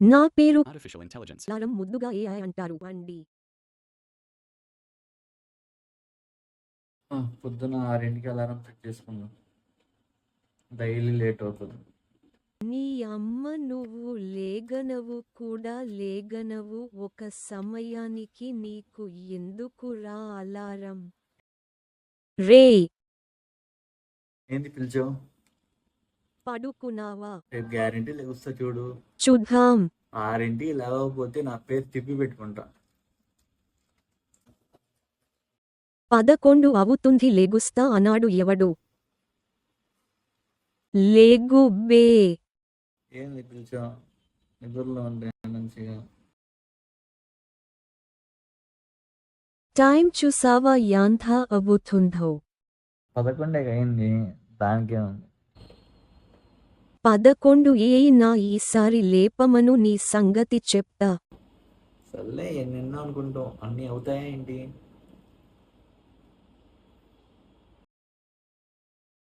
నా పేరు Artificial intelligence. Alarm ముద్దుగా ఏఐ అంటారు అండి. పొద్దున 6కి అలారం సెట్ చేసుకున్నాం. డైలీ లేట్ అవుతుంది. నీ అమ్మ నువ్వు లేగనవు కూడా లేగనవు ఒక సమయానికి నీకు ఎందుకురా అలారం? రేయ్ ఏంది పిలిచావు? పడుకున్నావా? రేపు గ్యారెంటీ లెగుస్తా చూడు. చూద్దాం. 6కి లేవకపోతే నా పేరు తిప్పి పెట్టుకుంటా. 11 అవుతుంది లెగుస్తా అన్నాడు ఎవడు? లేగు బే. ఏంది పిలిచావు? నిద్రలో ఉండే మంచిగా. టైం చూసావా యాంత అవుతుందో? 11 అయింది. దానికే ఉంది. 11 ఏయినా ఈసారి లేపమను నీ సంగతి చెప్తా. సర్లే ఎన్నెన్నో అనుకుంటాం, అన్నీ అవుతాయా ఏంటి?